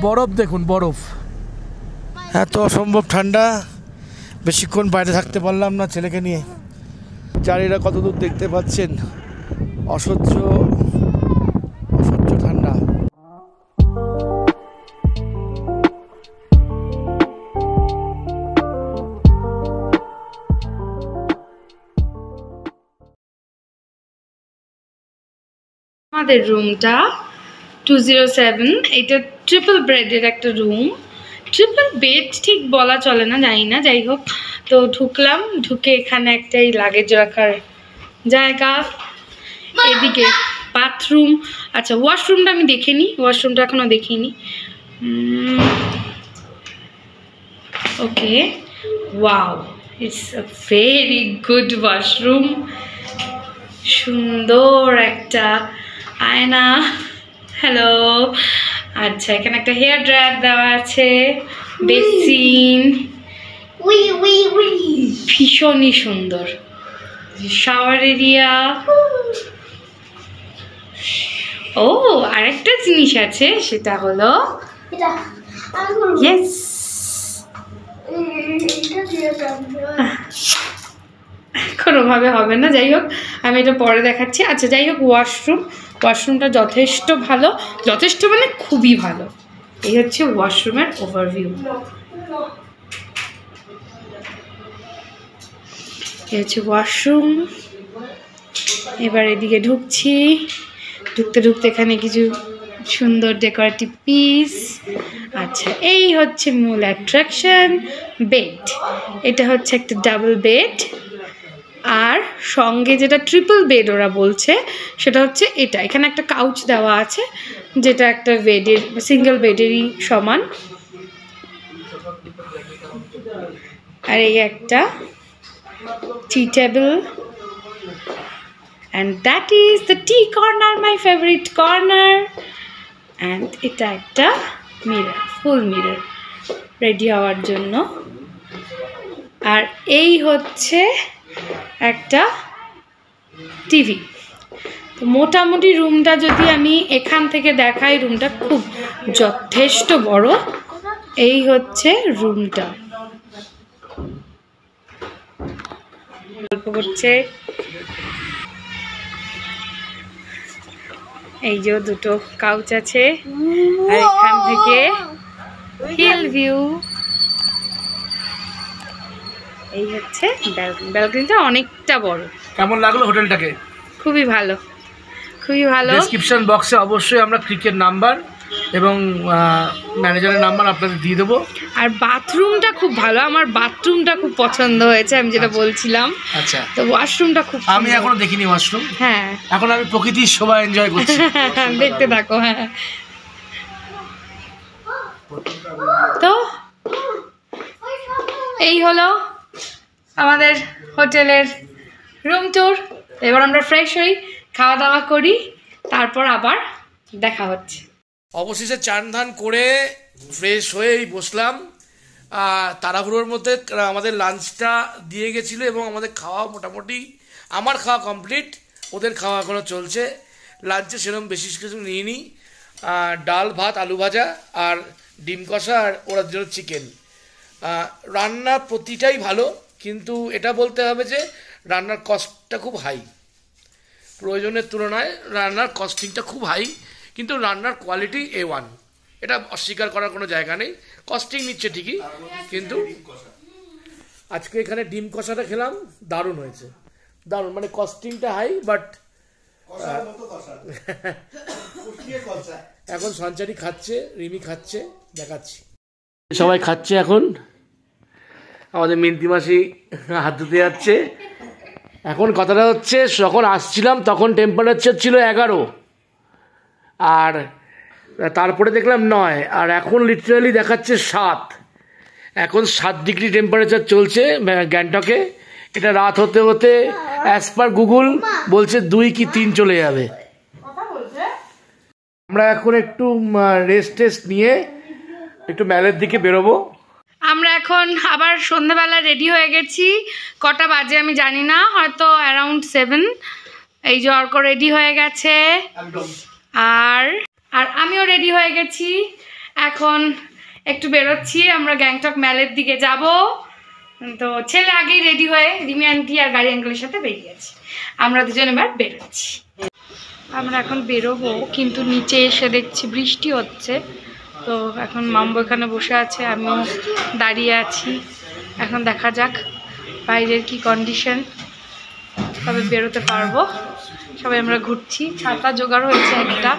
বরফ দেখুন, বরফ, এত অসম্ভব ঠান্ডা। বেশিক্ষণ বাইরে থাকতে পারলাম না ছেলেকে নিয়ে। চারিরা কত দূর দেখতে পাচ্ছেন, অসহ্য অসহ্য ঠান্ডা। আমাদের রুমটা 207, এটা ট্রিপল বেডের একটা রুম। ট্রিপল বেড ঠিক বলা চলে না, জানি না, যাই হোক। তো ঢুকলাম, ঢুকে এখানে একটাই লাগেজ রাখার জায়গা, এদিকে বাথরুম। আচ্ছা, ওয়াশরুমটা আমি দেখিনি, ওয়াশরুমটা এখনো দেখিনি। Okay, wow, it's a very good washroom. সুন্দর একটা আয়না, হ্যালো। আচ্ছা, এখানে একটা হেয়ার ড্রায়ার দেওয়া আছে, বেসিন, ভীষণই সুন্দর। Shower area. ও, আরেকটা জিনিস আছে, সেটা হলো ইয়েস, কোনোভাবে হবে না, যাই হোক আমি এটা পরে দেখাচ্ছি। আচ্ছা, যাই হোক, ওয়াশরুমটা যথেষ্ট ভালো, যথেষ্ট মানে খুবই ভালো। এই হচ্ছে ওয়াশরুমের ওভারভিউ। এই হচ্ছে ওয়াশরুম। এবার এদিকে ঢুকছি, ঢুকতে ঢুকতে এখানে কিছু সুন্দর ডেকোরেটিভ পিস। আচ্ছা, এই হচ্ছে মূল অ্যাট্রাকশন, বেড। এটা হচ্ছে একটা ডাবল বেড, আর সঙ্গে যেটা ট্রিপল বেড ওরা বলছে সেটা হচ্ছে এটা। এখানে একটা কাউচ দেওয়া আছে, যেটা একটা বেডের, সিঙ্গেল বেডেরই সমান। আর এই একটা টি table, and that is the tea corner, my favorite corner. and এটা একটা মিরর, ফুল মিরর রেডি হওয়ার জন্য। আর এই হচ্ছে একটা টিভি। তো মোটামুটি রুমটা যদি আমি এখান থেকে দেখাই, রুমটা খুব যথেষ্ট বড়। এই হচ্ছে রুমটা। গল্প করছে, এই যে দুটো কাউচ আছে, আর এখান থেকে হিল ভিউ। এই হচ্ছে ব্যালকনি। ব্যালকনিটা অনেকটা বড়। কেমন লাগলো হোটেলটাকে? খুবই ভালো, খুবই ভালো। ডেসক্রিপশন বক্সে অবশ্যই আমরা ক্রিকেট নাম্বার এবং ম্যানেজারের নাম্বার আপনাদের দিয়ে দেবো। আর বাথরুমটা খুব ভালো, আমার বাথরুমটা খুব পছন্দ হয়েছে, আমি যেটা বলছিলাম। আচ্ছা, তো ওয়াশরুমটা খুব, আমি এখনো দেখিনি ওয়াশরুম। হ্যাঁ, এখন আমি প্রকৃতির শোভা এনজয় করছি। দেখতে থাকো। হ্যাঁ, তো এই হলো আমাদের হোটেলের রুম ট্যুর। এবার আমরা ফ্রেশ হই, খাওয়া দাওয়া করি, তারপর আবার দেখা হচ্ছে। অবশেষে চান ধান করে ফ্রেশ হয়েই বসলাম। তাড়াহুড়োর মধ্যে আমাদের লাঞ্চটা দিয়ে গেছিলো এবং আমাদের খাওয়া মোটামুটি, আমার খাওয়া কমপ্লিট, ওদের খাওয়া এখনও চলছে। লাঞ্চে সেরকম বেশি কিছু নিইনি, ডাল ভাত আলু ভাজা আর ডিম কষা, আর ওরা জন্য চিকেন। রান্না প্রতিটাই ভালো, কিন্তু এটা বলতে হবে যে রান্নার কস্টটা খুব হাই, প্রয়োজনের তুলনায় রান্নার কস্টিংটা খুব হাই, কিন্তু রান্নার কোয়ালিটি A1, এটা অস্বীকার করার কোনো জায়গা নেই। কস্টিং নিচ্ছে ঠিকই, কিন্তু আজকে এখানে ডিম কষাটা খেলাম, দারুণ হয়েছে, দারুণ। মানে কস্টিংটা হাই, বাট এখন সঞ্চারী খাচ্ছে, রিমি খাচ্ছে, দেখাচ্ছি। সবাই খাচ্ছে এখন। আমাদের মিন্তি মাসি হাত ধুতে যাচ্ছে। এখন কথাটা হচ্ছে, যখন আসছিলাম তখন টেম্পারেচার ছিল 11, আর তারপরে দেখলাম 9, আর এখন লিটারালি দেখাচ্ছে 7। এখন 7 ডিগ্রি টেম্পারেচার চলছে গ্যাংটকে। এটা রাত হতে হতে অ্যাজ পার গুগল বলছে 2 কি 3 চলে যাবে। আমরা এখন একটু রেস্ট নিয়ে একটু ম্যালের দিকে বেরোবো। আমরা এখন আবার সন্ধ্যাবেলা রেডি হয়ে গেছি। কটা বাজে আমি জানি না, হয়তো অ্যারাউন্ড 7। এই যে অর্ক রেডি হয়ে গেছে, আর আমিও রেডি হয়ে গেছি। এখন একটু বেরোচ্ছি, আমরা গ্যাংটক ম্যালের দিকে যাব। তো ছেলে আগেই রেডি হয়ে রিমি আন্টি আর গাড়ি আঙ্কেলের সাথে বেরিয়েছি, আমরা দুজন এবার বেরোচ্ছি। আমরা এখন বেরোবো, কিন্তু নিচে এসে দেখছি বৃষ্টি হচ্ছে। তো এখন মাম্বু এখানে বসে আছে, আমিও দাঁড়িয়ে আছি। এখন দেখা যাক বাইরের কি কন্ডিশন, তবে বেরোতে পারবো। সবাই আমরা ঘুরছি, ছাতা জোগাড় হয়েছে একটা,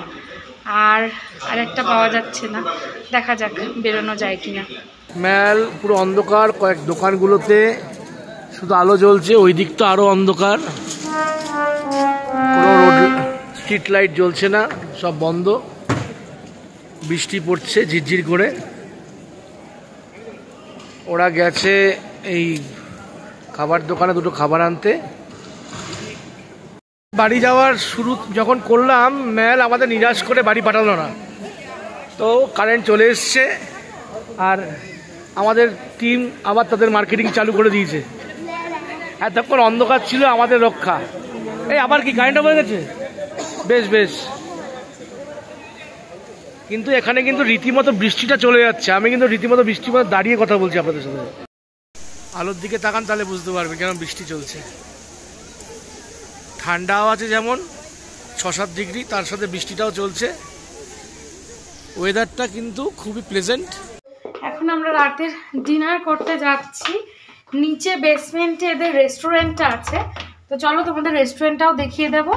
আর একটা পাওয়া যাচ্ছে না। দেখা যাক বেরোনো যায় কিনা। ম্যাল পুরো অন্ধকার, কয়েক দোকানগুলোতে শুধু আলো জ্বলছে, ওই দিক তো আরো অন্ধকার, কোনো রোড স্ট্রিট লাইট জ্বলছে না, সব বন্ধ। বৃষ্টি পড়ছে ঝিরঝির করে। ওরা গেছে এই খাবার দোকানে দুটো খাবার আনতে। বাড়ি যাওয়ার শুরু যখন করলাম, ম্যাল আমাদের নিরাশ করে বাড়ি পাঠালো না। তো কারেন্ট চলে এসছে, আর আমাদের টিম আবার তাদের মার্কেটিং চালু করে দিয়েছে। এতক্ষণ অন্ধকার ছিল আমাদের রক্ষা। এই আবার কি কারেন্ট হয়ে গেছে? বেশ বেশ। কিন্তু এখানে কিন্তু রীতিমতো বৃষ্টিটা চলে যাচ্ছে। আমি কিন্তু রীতিমতো বৃষ্টির মতো দাঁড়িয়ে কথা বলছি আপনাদের সাথে। আলোর দিকে তাকান, তাহলে বুঝতে পারবেন কেন বৃষ্টি চলছে। ঠান্ডাও আছে যেমন 6-7 ডিগ্রি, তার সাথে বৃষ্টিটাও চলছে। ওয়েদারটা কিন্তু খুবই প্লেজেন্ট। এখন আমরা রাতের ডিনার করতে যাচ্ছি। নিচে বেসমেন্টে এদের রেস্টুরেন্টটা আছে, তো চলো তোমাদের রেস্টুরেন্টটাও দেখিয়ে দেব।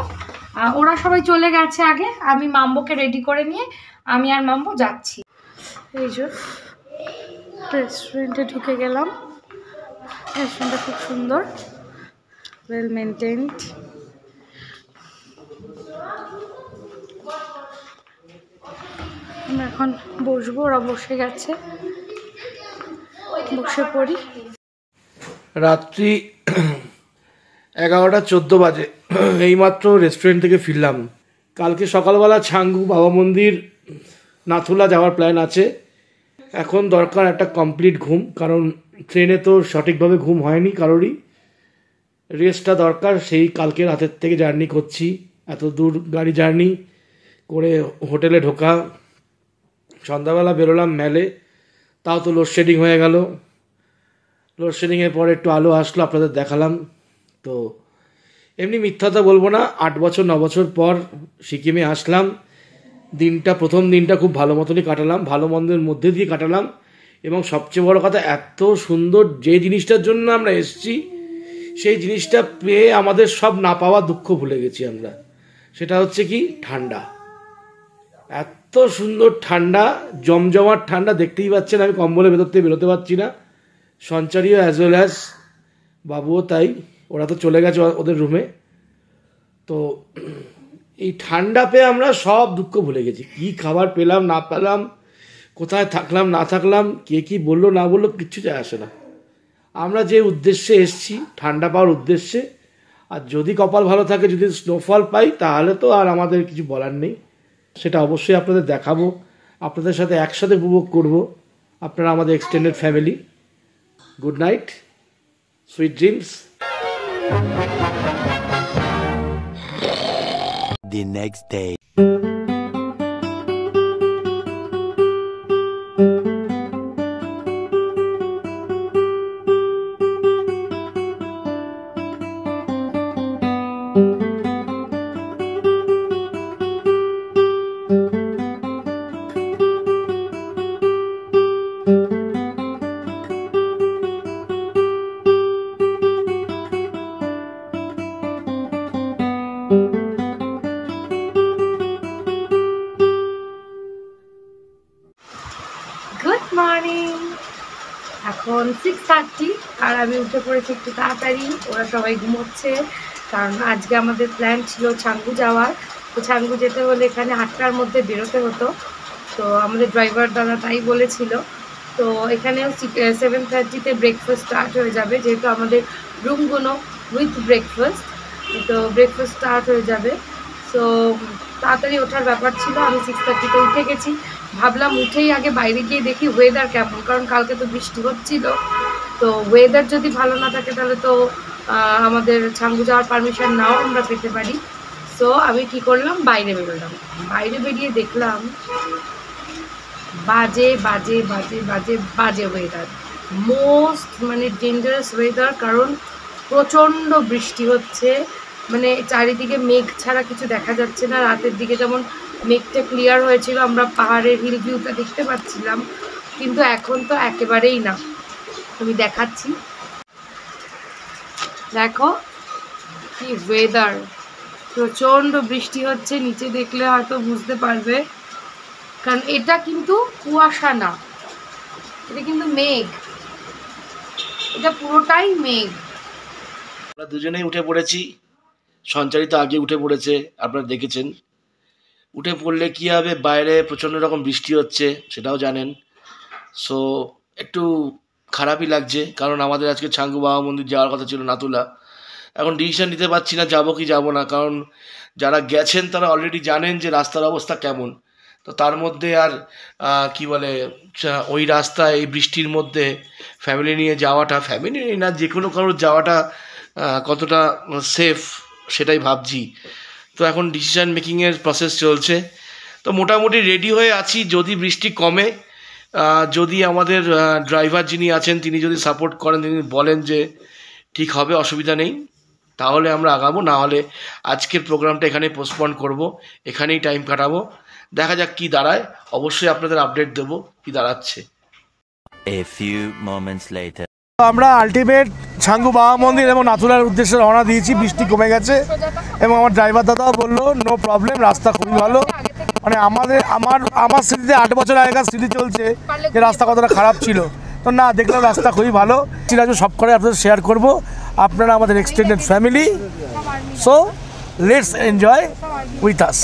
ওরা সবাই চলে গেছে আগে, আমি মাম্বোকে রেডি করে নিয়ে আমি আর মাম্বো যাচ্ছি। এই যে রেস্টুরেন্টে ঢুকে গেলাম। রেস্টুরেন্টটা খুব সুন্দর, ওয়েল মেনটেন্ড। আমরা এখন বসবো, ওরা বসে গেছে, বসে পড়ি। রাত্রি 11:14 বাজে, এইমাত্র রেস্টুরেন্ট থেকে ফিরলাম। কালকে সকালবেলা ছাঙ্গু বাবা মন্দির নাথুলা যাওয়ার প্ল্যান আছে। এখন দরকার একটা কমপ্লিট ঘুম, কারণ ট্রেনে তো সঠিকভাবে ঘুম হয়নি কারোরই। রেস্টটা দরকার। সেই কালকে রাতের থেকে জার্নি করছি, এত দূর গাড়ি জার্নি করে হোটেলে ঢোকা। সন্ধ্যাবেলা বেরোলাম ম্যালে, তাও তো লোডশেডিং হয়ে গেল। লোডশেডিংয়ের পরে একটু আলো আসলো, আপনাদের দেখালাম। তো এমনি মিথ্যাটা বলবো না, 8 বছর 9 বছর পর সিকিমে আসলাম। প্রথম দিনটা খুব ভালো মতনই কাটালাম, ভালো মন্দের মধ্যে দিয়ে কাটালাম। এবং সবচেয়ে বড় কথা, এত সুন্দর যে জিনিসটার জন্য আমরা এসেছি, সেই জিনিসটা পেয়ে আমাদের সব না পাওয়া দুঃখ ভুলে গেছি আমরা। সেটা হচ্ছে কি, ঠান্ডা। এত সুন্দর ঠান্ডা, জমজমাট ঠান্ডা, দেখতেই পাচ্ছেন আমি কম্বলের ভেতর থেকে বেরোতে পারছি না। সঞ্চারীও অ্যাজ ওয়েল অ্যাজ বাবুও তাই, ওরা তো চলে গেছে ওদের রুমে। তো এই ঠান্ডা পেয়ে আমরা সব দুঃখ ভুলে গেছি। কি খাবার পেলাম না পেলাম, কোথায় থাকলাম না থাকলাম, কে কি বললো না বললো, কিচ্ছু যায় আসে না। আমরা যে উদ্দেশ্যে এসেছি, ঠান্ডা পাওয়ার উদ্দেশ্যে, আর যদি কপাল ভালো থাকে, যদি স্নোফল পাই, তাহলে তো আর আমাদের কিছু বলার নেই। সেটা অবশ্যই আপনাদের দেখাবো, আপনাদের সাথে একসাথে উপভোগ করব। আপনারা আমাদের extended family. Good night, sweet dreams. The next day. Good morning. এখন 6:30, আর আমি উঠে পড়েছি একটু তাড়াতাড়ি। ওরা সবাই ঘুমোচ্ছে, কারণ আজকে আমাদের প্ল্যান ছিল ছাঙ্গু যাওয়ার। তো ছাঙ্গু যেতে হলে এখানে 8টার মধ্যে বেরোতে হতো। তো আমাদের ড্রাইভার দাদা তাই বলেছিল। তো এখানেও 7:30-তে ব্রেকফাস্ট স্টার্ট হয়ে যাবে, যেহেতু আমাদের রুমগুলো উইথ ব্রেকফাস্ট। তো ব্রেকফাস্ট স্টার্ট হয়ে যাবে। সো তাড়াতাড়ি ওঠার ব্যাপার ছিল। আমি 6:30-তে উঠে গেছি। ভাবলাম উঠেই আগে বাইরে গিয়ে দেখি ওয়েদার কেমন, কারণ কালকে তো বৃষ্টি হচ্ছিল। তো ওয়েদার যদি ভালো না থাকে, তাহলে তো আমাদের ছাঙ্গু যাওয়ার পারমিশন নাও আমরা পেতে পারি। সো আমি কি করলাম, বাইরে বেরোলাম। বাইরে বেরিয়ে দেখলাম বাজে বাজে বাজে বাজে বাজে ওয়েদার, মোস্ট মানে ডেঞ্জারাস ওয়েদার। কারণ প্রচণ্ড বৃষ্টি হচ্ছে, মানে চারিদিকে মেঘ ছাড়া কিছু দেখা যাচ্ছে না। রাতের দিকে যেমন মেঘটা ক্লিয়ার হয়েছিল, আমরা পাহাড়ের হিল ভিউটা দেখতে পাচ্ছিলাম, কিন্তু এখন তো একেবারেই না। আমি দেখাচ্ছি, দেখো কি ওয়েদার, প্রচণ্ড বৃষ্টি হচ্ছে। নিচে দেখলে হয়তো বুঝতে পারবে, কারণ এটা কিন্তু কুয়াশা না, এটা কিন্তু মেঘ, এটা পুরোটাই মেঘ। আমরা দুজনেই উঠে পড়েছি, সঞ্চারিত আগে উঠে পড়েছে, আপনারা দেখেছেন। উঠে পড়লে কী হবে, বাইরে প্রচণ্ড রকম বৃষ্টি হচ্ছে, সেটাও জানেন। সো একটু খারাপই লাগছে, কারণ আমাদের আজকে ছাঙ্গু বাবা মন্দির যাওয়ার কথা ছিল নাতুলা। এখন ডিসিশন নিতে পারছি না যাবো কি যাবো না, কারণ যারা গেছেন তারা অলরেডি জানেন যে রাস্তার অবস্থা কেমন। তো তার মধ্যে আর কি বলে, ওই রাস্তায় এই বৃষ্টির মধ্যে ফ্যামিলি নিয়ে যাওয়াটা, ফ্যামিলি না যে কোনো কারোর যাওয়াটা কতটা সেফ সেটাই ভাবছি। তো এখন ডিসিশান মেকিংয়ের প্রসেস চলছে। তো মোটামুটি রেডি হয়ে আছি, যদি বৃষ্টি কমে, যদি আমাদের ড্রাইভার যিনি আছেন তিনি যদি সাপোর্ট করেন, তিনি বলেন যে ঠিক হবে, অসুবিধা নেই, তাহলে আমরা আগাবো। না হলে আজকের প্রোগ্রামটা এখানেই পোস্টপন্ড করব, এখানেই টাইম কাটাবো। দেখা যাক কি দাঁড়ায়, অবশ্যই আপনাদের আপডেট দেবো কি দাঁড়াচ্ছে। A few moments later. আমরা আলটিমেট ছাঙ্গু বাবা মন্দির এবং নাথুলার উদ্দেশ্যে রওনা দিয়েছি। বৃষ্টি কমে গেছে এবং আমার ড্রাইভার দাদাও বললো নো প্রবলেম, রাস্তা খুবই ভালো। মানে আমার স্মৃতিতে 8 বছর আগেকার স্মৃতি চলছে যে রাস্তা কতটা খারাপ ছিল, তো না, দেখলাম রাস্তা খুবই ভালো। চিরাজু সব করে আপনাদের শেয়ার করবো, আপনারা আমাদের extended family, so let's enjoy with us.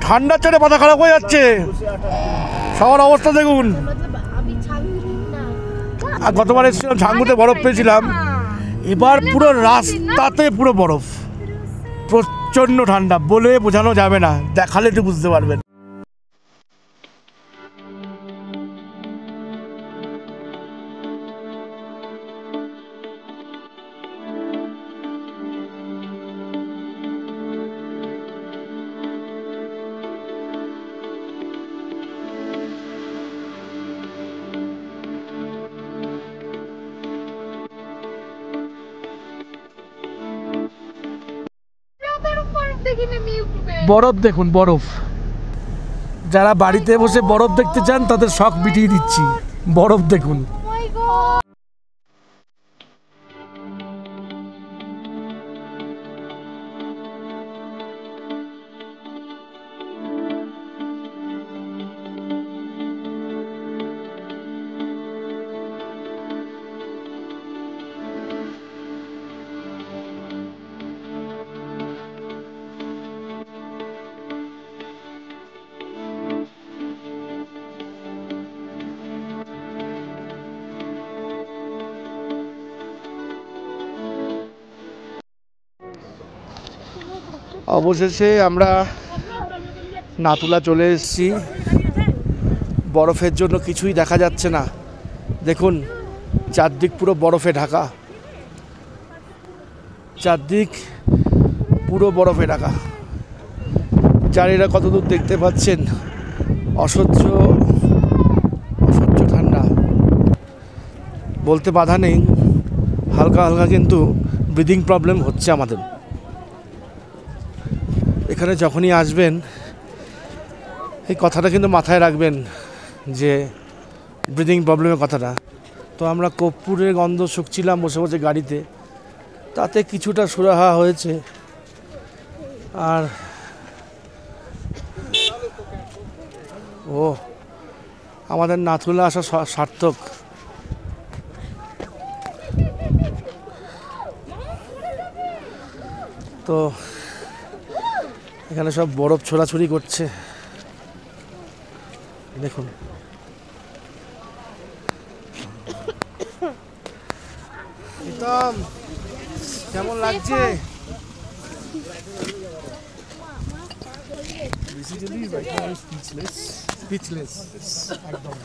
ঠান্ডার চড়ে মাথা খারাপ হয়ে যাচ্ছে, সবার অবস্থা দেখুন। আর গতবার এসেছিলাম ছাঙ্গুতে, বরফ পেয়েছিলাম, এবার পুরো রাস্তাতে পুরো বরফ, প্রচণ্ড ঠান্ডা, বলে বোঝানো যাবে না, দেখালে তো বুঝতে পারবেন। বরফ দেখুন, বরফ। যারা বাড়িতে বসে বরফ দেখতে চান তাদের শখ মিটিয়ে দিচ্ছি, বরফ দেখুন। অবশেষে আমরা নাতুলা চলে এসেছি। বরফের জন্য কিছুই দেখা যাচ্ছে না, দেখুন চারদিক পুরো বরফে ঢাকা, চারদিক পুরো বরফে ঢাকা। জানিনা কতদূর দেখতে পাচ্ছেন, অসহ্য ঠান্ডা, বলতে বাধা নেই। হালকা হালকা কিন্তু ব্রিদিং প্রবলেম হচ্ছে আমাদের। এখানে যখনই আসবেন এই কথাটা কিন্তু মাথায় রাখবেন, যে ব্রিদিং প্রবলেমের কথাটা। তো আমরা কর্পূরের গন্ধ শুকছিলাম বসে বসে গাড়িতে, তাতে কিছুটা সুরাহা হয়েছে। আর আমাদের নাথুলা আসা সার্থক, তো এখানে সব বরফ ছোড়াছুড়ি করছে, দেখুন। প্রীতম, কেমন লাগছে? স্পিচলেস একদম।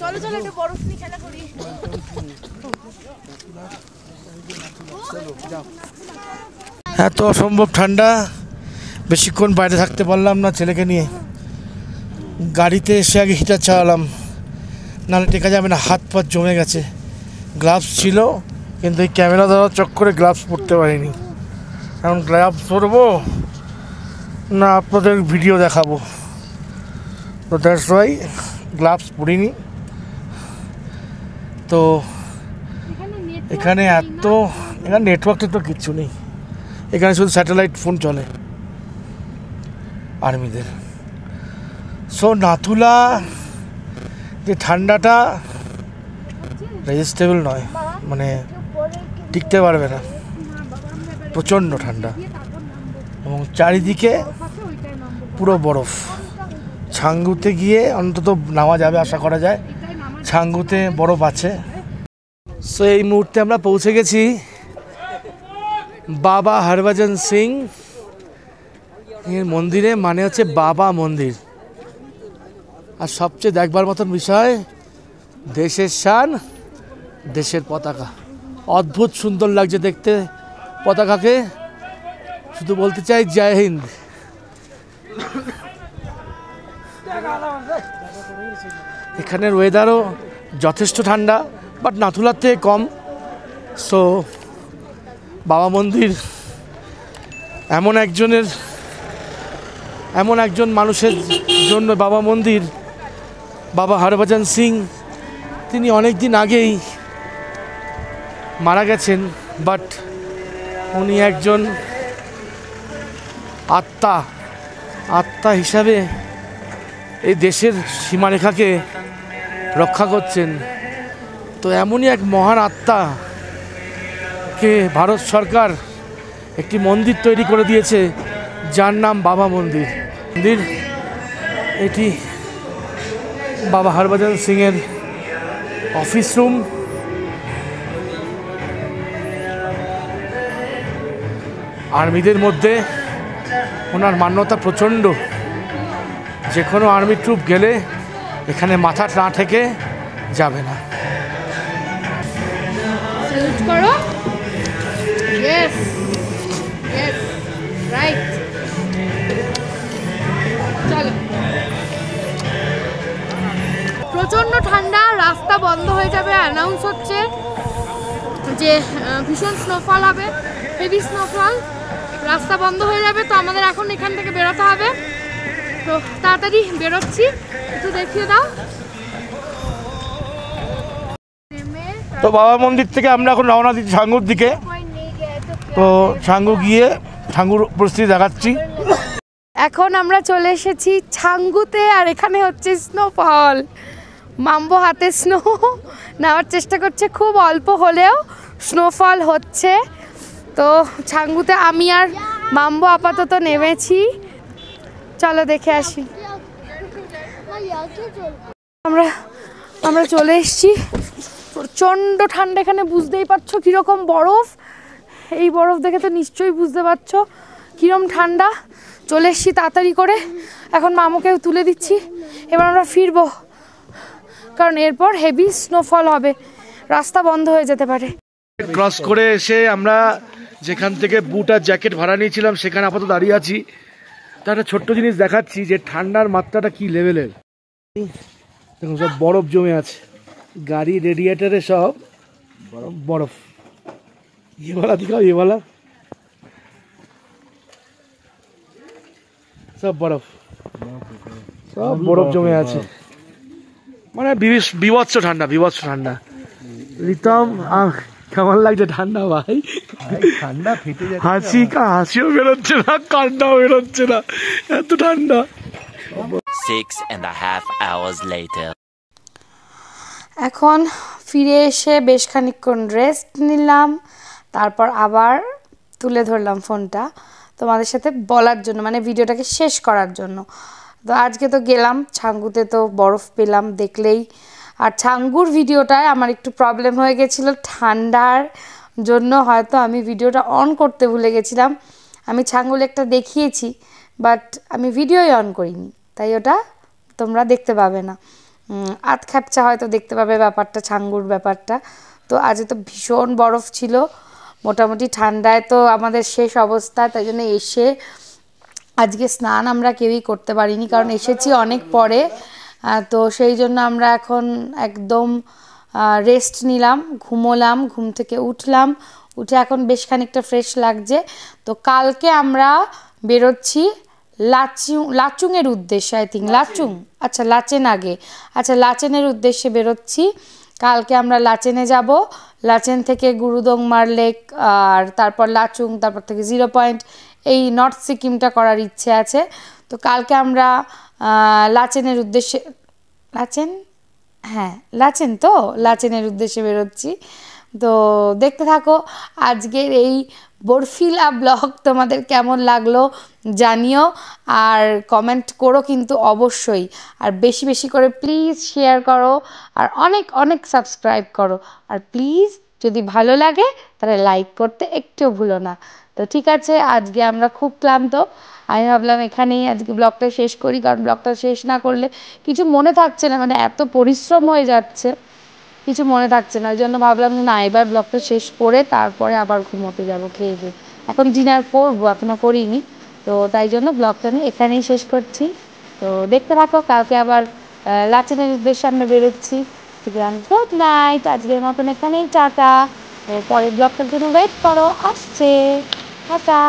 চলো চলো একটু বরফ নিয়ে খেলা করি। এত অসম্ভব ঠান্ডা, বেশিক্ষণ বাইরে থাকতে পারলাম না ছেলেকে নিয়ে। গাড়িতে এসে আগে হিটার চালালাম, নাহলে টেকা যাবে না, হাত পা জমে গেছে। গ্লাভস ছিল কিন্তু এই ক্যামেরা ধরার চক্করে গ্লাভস পরতে পারিনি। এখন গ্লাভস পরবো না আপনাদের ভিডিও দেখাবো, তো দ্যাটস ওয়াই গ্লাভস পরিনি। তো এখানে এখানে নেটওয়ার্ক তো কিচ্ছু নেই, এখানে শুধু স্যাটেলাইট ফোন চলে আর্মিদের। সো নাথুলা যে ঠান্ডাটা রেজিস্টেবল নয়, মানে টিকতে পারবে না, প্রচণ্ড ঠান্ডা এবং চারিদিকে পুরো বরফ। ছাঙ্গুতে গিয়ে অন্তত নামা যাবে আশা করা যায়, ছাঙ্গুতে বরফ আছে। সো এই মুহূর্তে আমরা পৌঁছে গেছি বাবা হরভজন সিং এর মন্দিরে, মানে হচ্ছে বাবা মন্দির। আর সবচেয়ে দেখবার মতন বিষয়, দেশের শান, দেশের পতাকা। অদ্ভুত সুন্দর লাগছে দেখতে পতাকাকে, শুধু বলতে চাই জয় হিন্দ। এখানের ওয়েদারও যথেষ্ট ঠান্ডা, বাট নাথুলার থেকে কম। সো বাবা মন্দির এমন একজন মানুষের জন্য, বাবা মন্দির, বাবা হরভজন সিং, তিনি অনেক দিন আগেই মারা গেছেন, বাট উনি একজন আত্মা হিসাবে এই দেশের সীমারেখাকে রক্ষা করছেন। তো এমনই এক মহান আত্মাকে ভারত সরকার একটি মন্দির তৈরি করে দিয়েছে, যার নাম বাবা মন্দির। এটি বাবা হরভজন সিংয়ের অফিস রুম। আর্মিদের মধ্যে ওনার মান্যতা প্রচণ্ড, যে কোনো আর্মি ট্রুপ গেলে এখানে মাথা না ঠেকে যাবে না। প্রচন্ড ঠান্ডা, রাস্তা বন্ধ হয়ে যাবে, অ্যানাউন্স হচ্ছে যে ভীষণ স্নোফল হবে, হেভি স্নোফল, রাস্তা বন্ধ হয়ে যাবে। তো আমাদের এখন এখান থেকে বেরোতে হবে, তো তাড়াতাড়ি বেরোচ্ছি, একটু দেখিয়ে দাও। তো বাবা মন্দির থেকে আমরা এখন রওনা দিচ্ছি ছাঙ্গুর দিকে। তো ছাঙ্গু গিয়ে ছাঙ্গুর পরিস্থিতি দেখাচ্ছি। এখন আমরা চলে এসেছি ছাঙ্গুতে, আর এখানে হচ্ছে স্নোফল। মাম্বো হাতে স্নো নেওয়ার চেষ্টা করছে, খুব অল্প হলেও স্নোফল হচ্ছে। তো ছাঙ্গুতে আমি আর মাম্বো আপাতত নেমেছি, চলো দেখে আসি। আমরা চলে এসেছি, প্রচণ্ড ঠান্ডা এখানে, বুঝতেই পারছো কীরকম বরফ। এই বরফ দেখে তো নিশ্চয়ই বুঝতে পারছো কীরকম ঠান্ডা। চলে এসেছি তাড়াতাড়ি করে, এখন মামুকেও তুলে দিচ্ছি। এবার আমরা ফিরবো, কারণ এরপর হেভি স্নোফল হবে, রাস্তা বন্ধ হয়ে যেতে পারে। ক্রস করে এসে আমরা যেখান থেকে বুট আর জ্যাকেট ভাড়া নিয়েছিলাম সেখানে আপাতত দাঁড়িয়ে আছি। তো একটা ছোট্ট জিনিস দেখাচ্ছি যে ঠান্ডার মাত্রাটা কি লেভেলের। দেখুন সব বরফ জমে আছে, গাড়ি রেডিয়েটারে সব বরফ। ইয়েওয়ালা দিখাও, ইয়েওয়ালা সব বরফ, সব বরফ জমে আছে, মানে বিভৎস ঠান্ডা। রিতম, কেমন লাগছে ঠান্ডা ভাই? ঠান্ডা ফেটে যাচ্ছে, হাসিও বেরোচ্ছে না, কান্নাও বেরোচ্ছে না, এত ঠান্ডা। 6.5 hours later. এখন ফিরে এসে বেশ খানিকক্ষণ রেস্ট নিলাম, তারপর আবার তুলে ধরলাম ফোনটা তোমাদের সাথে বলার জন্য, মানে ভিডিওটাকে শেষ করার জন্য। তো আজকে তো গেলাম ছাঙ্গুতে, তো বরফ পেলাম দেখলেই। আর ছাঙ্গুর ভিডিওটায় আমার একটু প্রবলেম হয়ে গেছিলো, ঠান্ডার জন্য হয়তো আমি ভিডিওটা অন করতে ভুলে গেছিলাম। আমি ছাঙ্গু লেকটা দেখিয়েছি, বাট আমি ভিডিওই অন করিনি, তাই ওটা তোমরা দেখতে পাবে না। আধ খ্যাপচা হয়তো দেখতে পাবে ব্যাপারটা, ছাঙ্গুর ব্যাপারটা। তো আজ তো ভীষণ বরফ ছিল, মোটামুটি ঠান্ডায় তো আমাদের শেষ অবস্থা। তাই জন্য এসে আজকে স্নান আমরা কেউই করতে পারিনি, কারণ এসেছি অনেক পরে। তো সেই জন্য আমরা এখন একদম রেস্ট নিলাম, ঘুমোলাম, ঘুম থেকে উঠলাম, উঠে এখন বেশ খানিকটা ফ্রেশ লাগছে। তো কালকে আমরা বেরোচ্ছি লাচুংয়ের উদ্দেশ্যে, আই থিঙ্ক লাচুং, আচ্ছা লাচেন আগে, আচ্ছা লাচেনের উদ্দেশ্যে বেরোচ্ছি। কালকে আমরা লাচেনে যাব, লাচেন থেকে গুরুদংমার লেক, আর তারপর লাচুং, তারপর থেকে 0 পয়েন্ট, এই নর্থ সিকিমটা করার ইচ্ছে আছে। তো কালকে আমরা লাচেনের উদ্দেশ্যে, লাচেন, হ্যাঁ লাচেন, তো লাচেনের উদ্দেশ্যে বেরোচ্ছি। তো দেখতে থাকো আজকের এই বরফিলা ব্লগ তোমাদের কেমন লাগলো জানিও, আর কমেন্ট করো কিন্তু অবশ্যই, আর বেশি বেশি করে প্লিজ শেয়ার করো, আর অনেক অনেক সাবস্ক্রাইব করো, আর প্লিজ যদি ভালো লাগে তাহলে লাইক করতে একটুও ভুলো না। তো ঠিক আছে, আজকে আমরা খুব ক্লান্ত, আমি ভাবলাম এখানেই আজকে ব্লগটা শেষ করি, কারণ ব্লগটা শেষ না করলে কিছু মনে থাকছে না, মানে এত পরিশ্রম হয়ে যাচ্ছে, কিছু মনে থাকছে না। ওই জন্য ভাবলাম না, এবার ব্লগটা শেষ করে তারপরে আবার ঘুমোতে যাবো খেয়ে দিয়ে। এখন ডিনার করবো, এখনও করিনি, তো তাই জন্য ব্লগটা আমি এখানেই শেষ করছি। তো দেখতে থাকো, কালকে আবার লাচেনের উদ্দেশ্যে আমরা বেরোচ্ছি। গুড নাইট, আজকের মতন এখানেই টাটা, পরের ব্লগটার জন্য ওয়েট করো, আসছে, টাটা।